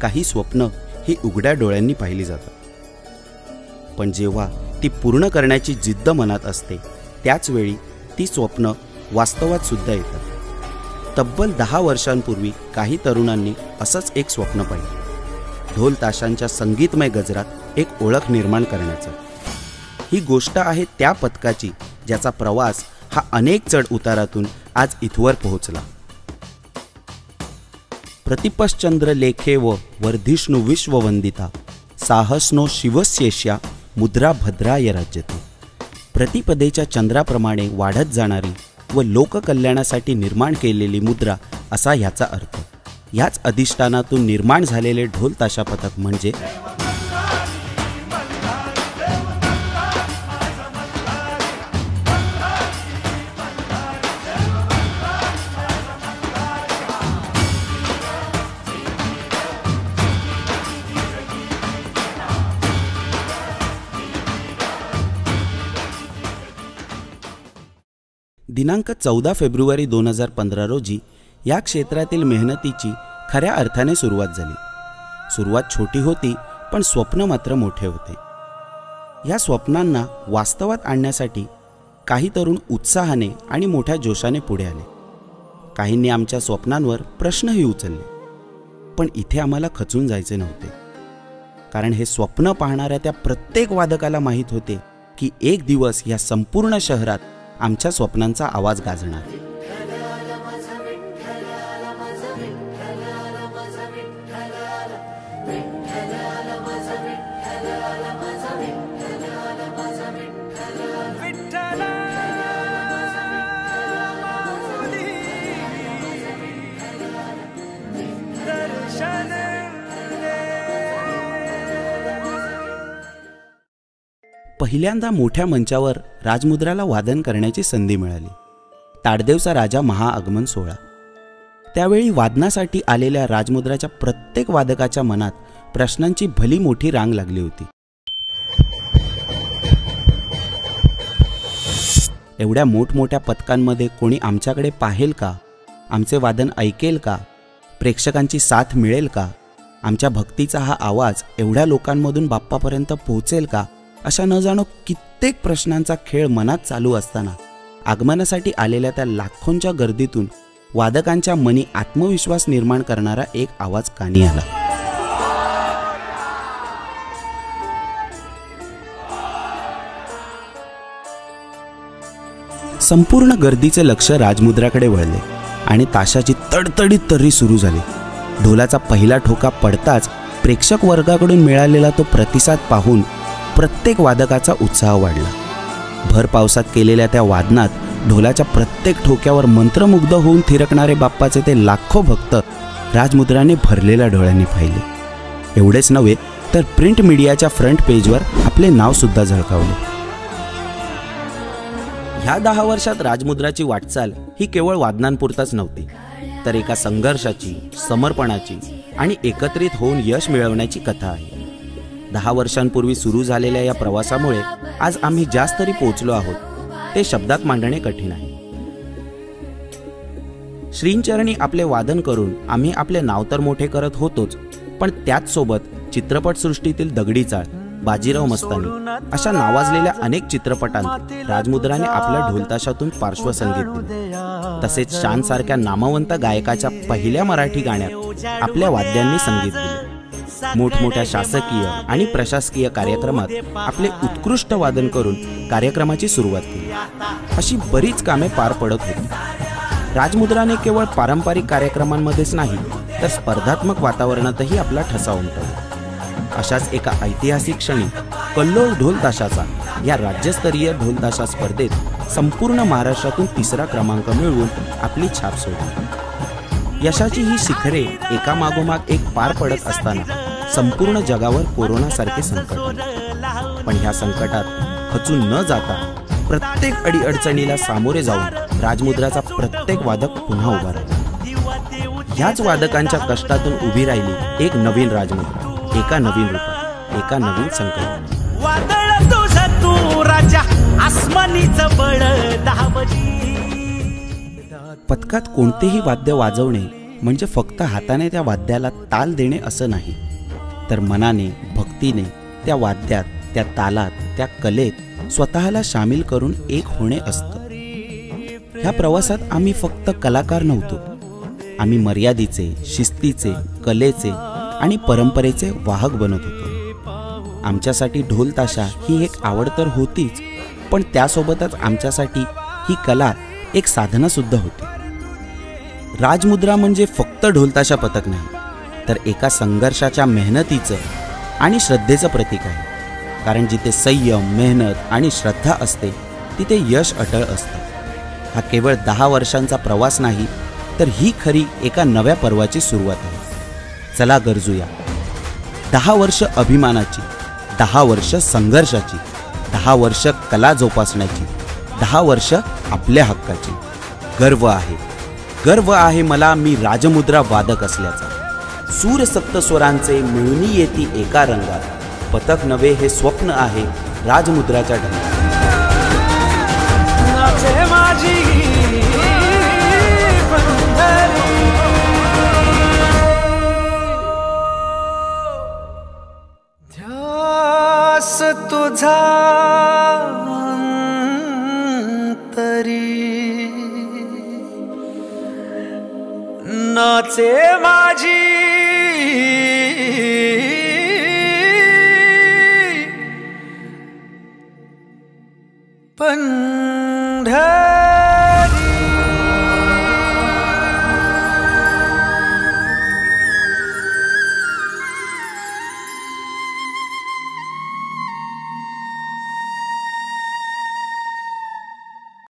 काही स्वप्न ही उघड्या डोळ्यांनी पाहिली जातात, पण जेव्हा ती पूर्ण करण्याची जिद्द मनात असते त्याच वेळी ती स्वप्न वास्तवात सुद्धा येतात। तब्बल 10 वर्षांपूर्वी काही तरुणांनी असंच एक स्वप्न पाहिलं, ढोल ताशांच्या संगीतमय गजरात एक ओळख निर्माण करण्याचं। ही गोष्ट आहे त्या पथकाची ज्याचा प्रवास हा अनेक चढ उतारातून आज इथवर पोहोचला। प्रतिपश्चंद्र लेखे व वर्धिष्णु विश्ववंदिता साहसनो शिवस्येष्या मुद्रा भद्राय राज्यते। प्रतिपदेच्या चंद्राप्रमाणे वाढत जाणारी व लोककल्याणासाठी निर्माण केलेली मुद्रा असा ह्याचा अर्थ। याच अधिष्ठानातून निर्माण झालेले ढोल ताशा पथक म्हणजे दिनांक 14 फेब्रुवारी 2015 रोजी या क्षेत्रातील मेहनतीची खऱ्या अर्थाने सुरुवात झाली। सुरुवात छोटी होती, पण स्वप्न मात्र मोठे होते। या स्वप्नांना वास्तवात आणण्यासाठी काही तरुण उत्साहाने आणि मोठ्या जोशाने पुढे आले। काहींनी आमच्या स्वप्नांवर प्रश्नही उचलले, पण इथे आम्हाला खचून जायचे नव्हते, कारण हे स्वप्न पाहणाऱ्या त्या प्रत्येक वादकाला माहीत होते की एक दिवस या संपूर्ण शहरात आमच्या स्वप्नांचा आवाज गाजणार। पहिल्यांदा मोठ्या मंचावर राजमुद्राला वादन करण्याची संधी मिळाली। ताडदेवचा राजा महाआगमन सोहळा। त्यावेळी वादनासाठी आलेल्या राजमुद्राच्या प्रत्येक वादकाच्या मनात प्रश्नांची भली मोठी रांग लागली होती। एवढ्या मोठमोठ्या पथकांमध्ये कोणी आमच्याकडे पाहेल का? आमचे वादन ऐकेल का? प्रेक्षकांची साथ मिळेल का? आमच्या भक्तीचा हा आवाज एवढ्या लोकांमधून बाप्पापर्यंत पोहोचेल का? अशा न जाणो कित्येक प्रश्नांचा खेळ मनात चालू असताना आगमनासाठी आलेल्या त्या लाखोंच्या गर्दीतून वादकांच्या मनी आत्मविश्वास निर्माण करणारा एक आवाज कानी आला। संपूर्ण गर्दीचे लक्ष राजमुद्राकडे वळले आणि ताशाची तडतडीत तर्री सुरू झाली। ढोलाचा पहिला ठोका पडताच प्रेक्षक वर्गाकडून मिळालेला तो प्रतिसाद पाहून प्रत्येक वादकाचा उत्साह वाढला। भर पावसात केलेल्या त्या वादनात ढोलाच्या प्रत्येक ठोक्यावर मंत्रमुग्ध होऊन थिरकणारे बाप्पाचे ते लाखो भक्त राजमुद्राने भरलेल्या डोळ्यांनी पाहिले। एवढेच नव्हे तर प्रिंट मीडियाच्या फ्रंट पेजवर आपले नाव सुद्धा झळकावले। ह्या 10 वर्षात राजमुद्राची वाटचाल ही केवळ वादनांपुरताच नव्हती, तर एका संघर्षाची, समर्पणाची आणि एकत्रित होऊन यश मिळवण्याची कथा आहे। 10 वर्षांपूर्वी सुरू झालेल्या या प्रवासामुळे आज आम्ही ज्यास तरी पोहोचलो आहोत ते शब्दात मांडणे कठीण आहे। श्रींचरणी आपले वादन करून आम्ही आपले नाव तर मोठे करत होतोच, पण त्याच सोबत चित्रपटसृष्टीतील दगडी चाळ, बाजीराव मस्तानी अशा नावाजलेल्या अनेक चित्रपटांत राजमुद्राने आपल्या ढोलताशातून पार्श्वसंगीत दिले। तसेच शान सारख्या नामवंत गायकाच्या पहिल्या मराठी गाण्यात आपल्या वाद्यांनी संगीत दिले। मोठमोठ्या शासकीय आणि प्रशासकीय कार्यक्रमात आपले उत्कृष्ट वादन करून कार्यक्रमाची सुरुवात केली। अशी बरीच कामे पार पडत होती। राजमुद्राने केवळ पारंपरिक कार्यक्रमांमध्येच नाही तर स्पर्धात्मक वातावरणातही आपला ठसा उमटवला। अशाच एका ऐतिहासिक क्षणी कल्लोळ ढोल ताशाचा या राज्यस्तरीय ढोल ताशा स्पर्धेत संपूर्ण महाराष्ट्रातून 3रा क्रमांक मिळवून आपली छाप सोडली। यशाची ही शिखरे एकामागोमाग एक पार पडत असताना संपूर्ण जगावर कोरोनासारखे संकट आले, पण ह्या संकटात खचून न जाता प्रत्येक अडीअडचणीला सामोरे जाऊन राजमुद्राचा प्रत्येक वादक पुन्हा उभा राहिला। ह्याच वादकांच्या कष्टातून उभी राहिली एक नवीन राजमुद्रा, एका नवीन रूपात, एका नवीन संकल्पनेत। वादळ तुझा तू राजा आसमानीचं बळ दावजी। पथकात कोणतेही वाद्य वाजवणे म्हणजे फक्त हाताने त्या वाद्याला ताल देणे असं नाही, तर मनाने, भक्तीने त्या वाद्यात, त्या तालात, त्या कलेत स्वतःला सामील करून एक होणे असतं. ह्या प्रवासात आम्ही फक्त कलाकार नव्हतो, आम्ही मर्यादेचे, शिस्तीचे, कलेचे आणि परंपरेचे वाहक बनत होतो. आमच्यासाठी ढोल ताशा ही एक आवड तर होतीच, पण त्यासोबतच आमच्यासाठी ही कला एक साधनासुद्धा होती. राजमुद्रा म्हणजे फक्त ढोलताशा पथक नाही, तर एका संघर्षाच्या मेहनतीचं आणि श्रद्धेचं प्रतीक आहे. कारण जिथे संयम, मेहनत आणि श्रद्धा असते तिथे यश अटळ असतं. हा केवळ 10 वर्षांचा प्रवास नाही, तर ही खरी एका नव्या पर्वाची सुरुवात आहे. चला गरजूया 10 वर्ष अभिमानाची, 10 वर्ष संघर्षाची, 10 वर्ष कला जोपासण्याची, 10 वर्ष आपल्या हक्काची. गर्व आहे मला मी राजमुद्रा वादक असल्याचा. सूर सप्तस्वरांचे मिळूनी येती एका रंगात. पथक नवे हे स्वप्न आहे राजमुद्राच्या ढंगात. नाचे माझी पंढरी, ध्यास तुझा अंतरी. नाचे माझी पंढरी.